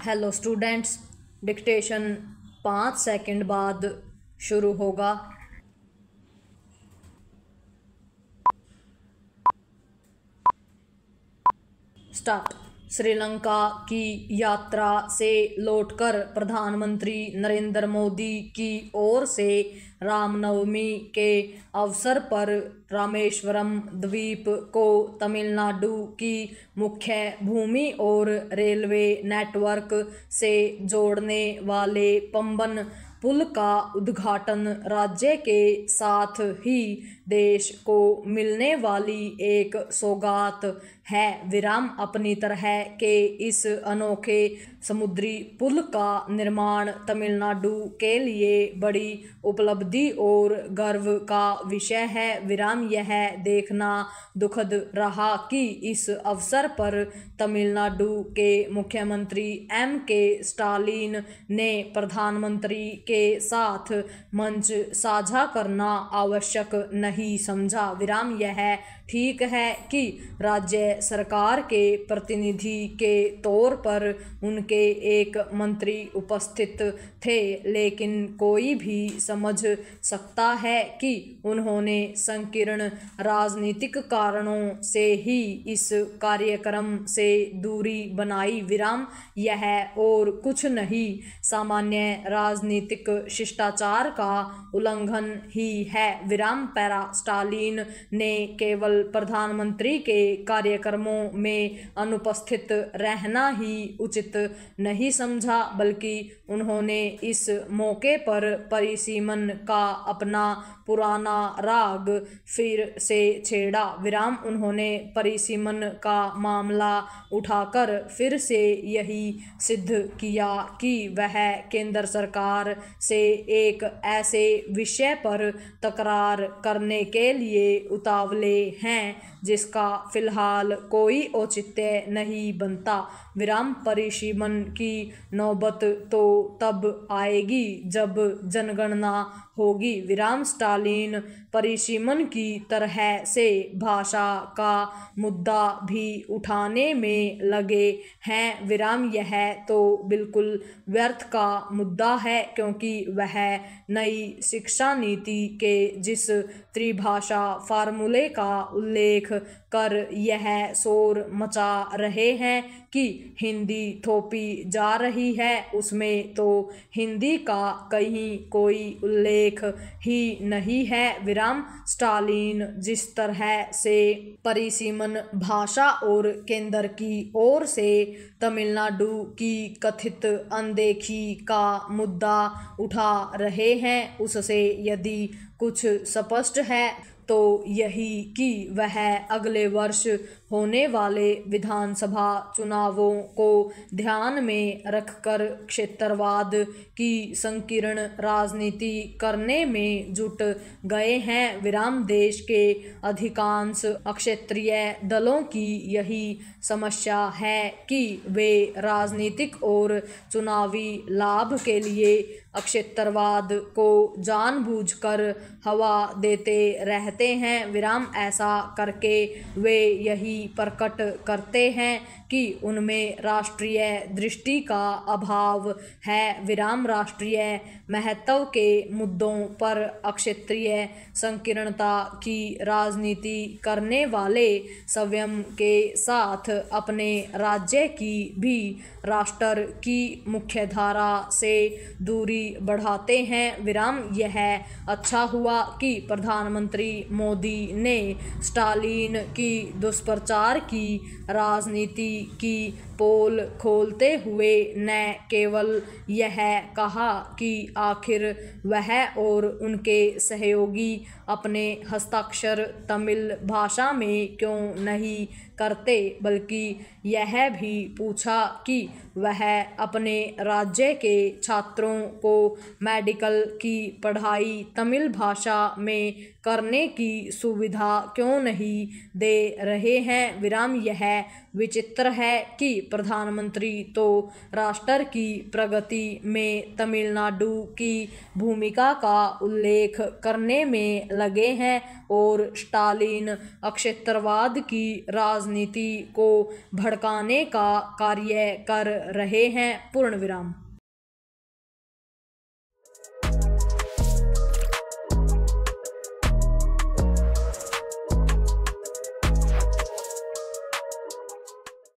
Hello students, dictation 5 second बाद शुरू होगा। स्टार्ट। श्रीलंका की यात्रा से लौटकर प्रधानमंत्री नरेंद्र मोदी की ओर से रामनवमी के अवसर पर रामेश्वरम द्वीप को तमिलनाडु की मुख्य भूमि और रेलवे नेटवर्क से जोड़ने वाले पंबन पुल का उद्घाटन राज्य के साथ ही देश को मिलने वाली एक सौगात है। अपनी तरह के इस अनोखे समुद्री पुल का निर्माण तमिलनाडु के लिए बड़ी उपलब्धि और गर्व का विषय है। यह देखना दुखद रहा कि इस अवसर पर तमिलनाडु के मुख्यमंत्री M.K. स्टालिन ने प्रधानमंत्री के साथ मंच साझा करना आवश्यक नहीं समझा। यह ठीक है कि राज्य सरकार के प्रतिनिधि के तौर पर उनके एक मंत्री उपस्थित थे, लेकिन कोई भी समझ सकता है कि उन्होंने संकीर्ण राजनीतिक कारणों से ही इस कार्यक्रम से दूरी बनाई। यह और कुछ नहीं, सामान्य राजनीतिक शिष्टाचार का उल्लंघन ही है। पैरा स्टालिन ने केवल प्रधानमंत्री के कार्यक्रमों में अनुपस्थित रहना ही उचित नहीं समझा, बल्कि उन्होंने इस मौके पर परिसीमन का अपना पुराना राग फिर से छेड़ा। उन्होंने परिसीमन का मामला उठाकर फिर से यही सिद्ध किया कि वह केंद्र सरकार से एक ऐसे विषय पर तकरार करने के लिए उतावले हैं जिसका फिलहाल कोई औचित्य नहीं बनता। परिसीमन की नौबत तो तब आएगी जब जनगणना होगी। स्टालिन परिसीमन की तरह से भाषा का मुद्दा भी उठाने में लगे हैं। यह तो बिल्कुल व्यर्थ का मुद्दा है, क्योंकि वह नई शिक्षा नीति के जिस त्रिभाषा फार्मूले का उल्लेख कर यह शोर मचा रहे हैं कि हिंदी थोपी जा रही है, उसमें तो हिंदी का कहीं कोई उल्लेख ही नहीं है। स्टालिन जिस तरह से परिसीमन भाषा और केंद्र की ओर से तमिलनाडु की कथित अनदेखी का मुद्दा उठा रहे हैं, उससे यदि कुछ स्पष्ट है तो यही कि वह अगले वर्ष होने वाले विधानसभा चुनावों को ध्यान में रखकर क्षेत्रवाद की संकीर्ण राजनीति करने में जुट गए हैं। देश के अधिकांश अक्षेत्रीय दलों की यही समस्या है कि वे राजनीतिक और चुनावी लाभ के लिए अक्षेत्रवाद को जानबूझकर हवा देते रहते हैं। ऐसा करके वे यही प्रकट करते हैं कि उनमें राष्ट्रीय दृष्टि का अभाव है। राष्ट्रीय महत्व के मुद्दों पर अक्षेत्रीय संकीर्णता की राजनीति करने वाले संयम के साथ अपने राज्य की भी राष्ट्र की मुख्यधारा से दूरी बढ़ाते हैं। यह अच्छा हुआ कि प्रधानमंत्री मोदी ने स्टालिन की दुष्प्रचार की राजनीति की पोल खोलते हुए न केवल यह कहा कि आखिर वह और उनके सहयोगी अपने हस्ताक्षर तमिल भाषा में क्यों नहीं करते, बल्कि यह भी पूछा कि वह अपने राज्य के छात्रों को मेडिकल की पढ़ाई तमिल भाषा में करने की सुविधा क्यों नहीं दे रहे हैं। विराम। यह विचित्र है कि प्रधानमंत्री तो राष्ट्र की प्रगति में तमिलनाडु की भूमिका का उल्लेख करने में लगे हैं और स्टालिन अक्षेत्रवाद की राजनीति को भड़काने का कार्य कर रहे हैं। पूर्ण विराम।